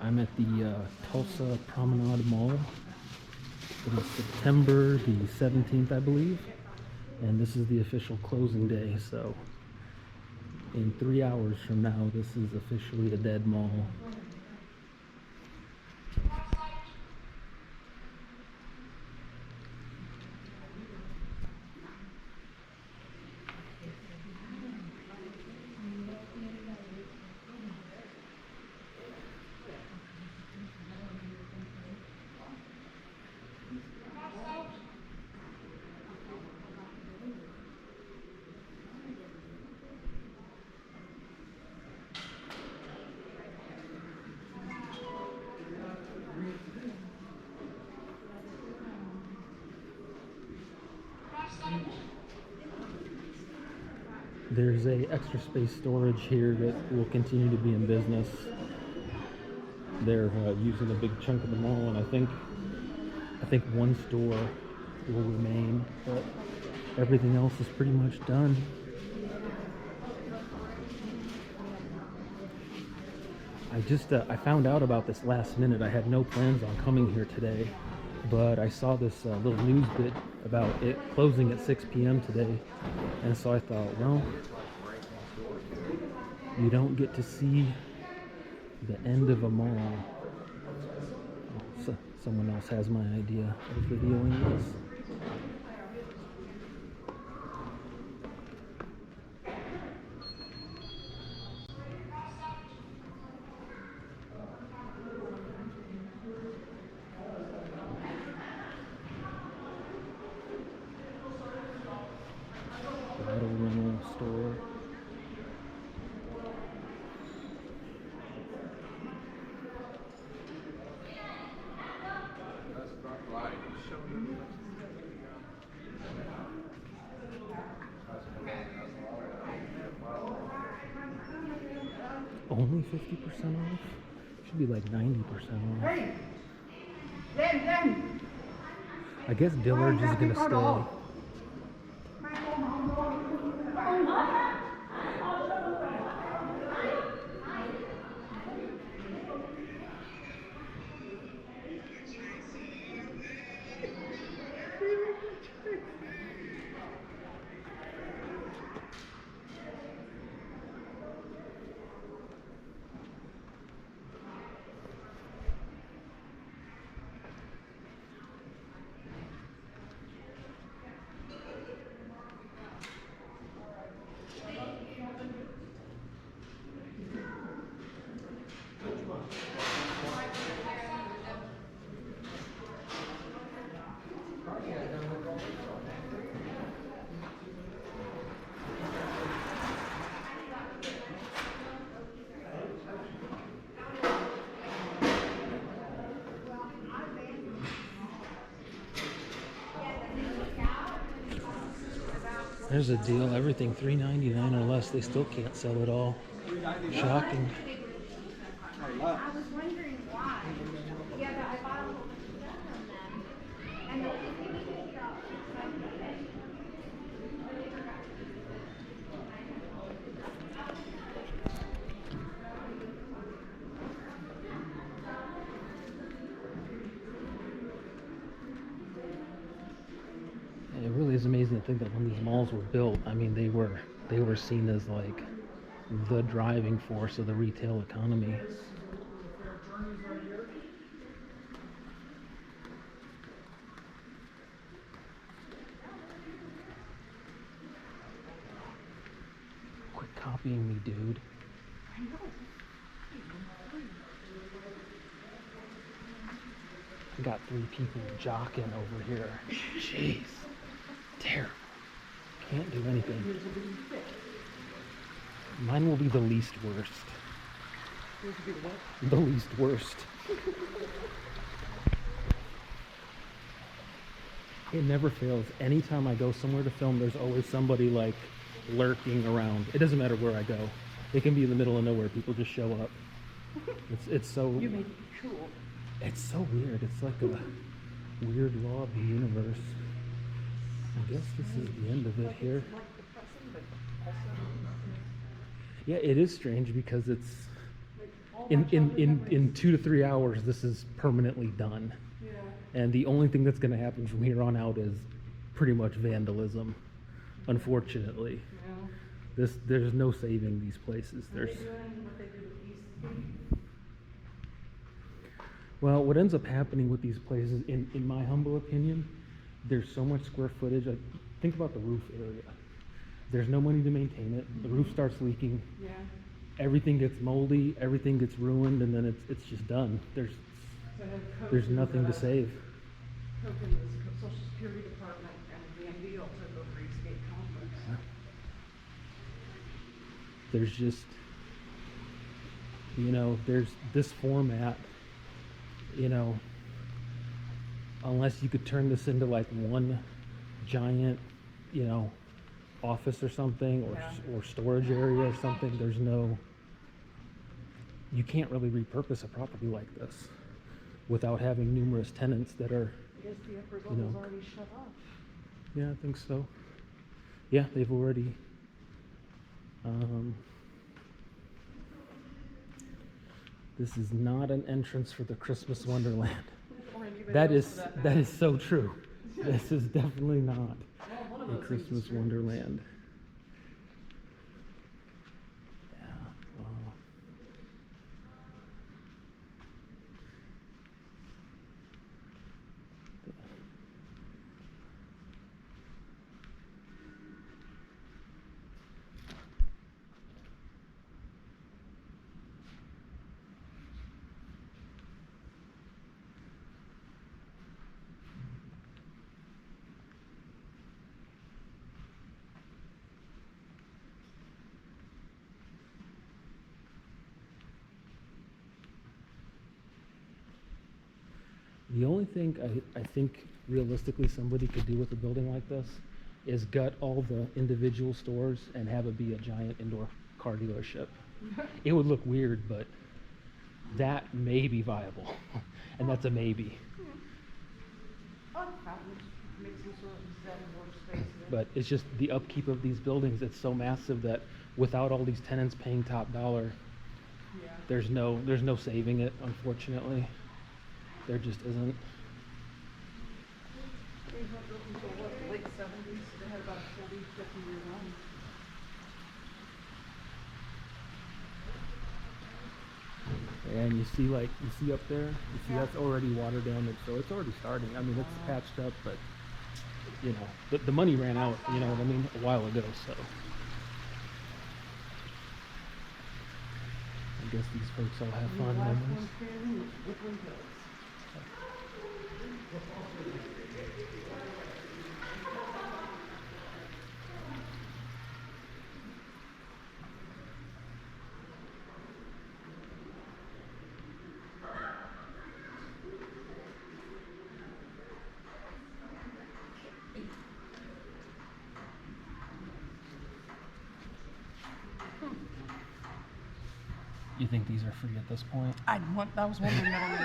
I'm at the Tulsa Promenade Mall. It is September the 17th, I believe, and this is the official closing day, so in 3 hours from now, this is officially a dead mall. There's a extra space storage here that will continue to be in business. They're using a big chunk of the mall, and I think one store will remain, but everything else is pretty much done. I found out about this last minute. I had no plans on coming here today, but I saw this little news bit about it closing at 6 p.m. today, and so I thought, well, you don't get to see the end of a mall. So someone else has my idea of videoing this. Auto rental store. Only 50% off? Should be like 90% off. I guess Dillard's is gonna stay. There's a deal, everything $3.99 or less, they still can't sell it all. Shocking. I was wondering why. Yeah, but I bought a whole bunch of stuff from them. And they just give me stuff. It really is amazing to think that when these malls were built, I mean, they were seen as like the driving force of the retail economy. Quit copying me, dude. I got 3 people jocking over here. Jeez. Terrible. Can't do anything. Mine will be the least worst. The least worst. It never fails. Anytime I go somewhere to film, there's always somebody like lurking around. It doesn't matter where I go. It can be in the middle of nowhere. People just show up. It's so. You make it cool. It's so weird. It's like a weird law of the universe. I guess this is the end of it here. Yeah, it is strange because it's in 2 to 3 hours, this is permanently done. Yeah. And the only thing that's going to happen from here on out is pretty much vandalism, unfortunately. Yeah. There's no saving these places. Are they doing what they did with East Street? Well, what ends up happening with these places, in my humble opinion, there's so much square footage. Think about the roof area. There's no money to maintain it. The roof starts leaking. Yeah. Everything gets moldy. Everything gets ruined, and then it's just done. There's nothing to save. Coke and the Social Security Department and Van Deal took over Eastgate Complex. There's just, there's this format, unless you could turn this into like one giant, office or something, or storage area or something, you can't really repurpose a property like this without having numerous tenants that are, I guess the upper level's already shut off. yeah, I think so. Yeah, they've already, this is not an entrance for the Christmas Wonderland. Or anybody That else is for that that matter. is so true. This is definitely not Well, one of a those things is Christmas true. Wonderland. Yeah. The only thing I think realistically somebody could do with a building like this is gut all the individual stores and have it be a giant indoor car dealership. It would look weird, but that may be viable. And that's a maybe. Oh, make some sort of Zen workspace there. But it's just the upkeep of these buildings, it's so massive that without all these tenants paying top dollar, Yeah. there's no saving it, unfortunately. There just isn't. They went up until what, the late 70s? They had about a 40, 50-year run. And you see up there, that's already water damage, so it's already starting. I mean, it's patched up, but the money ran out, you know what I mean, a while ago, so. I guess these folks all have And the fond last memories. one standing was Woodland Hills. You think these are free at this point? That was one thing that I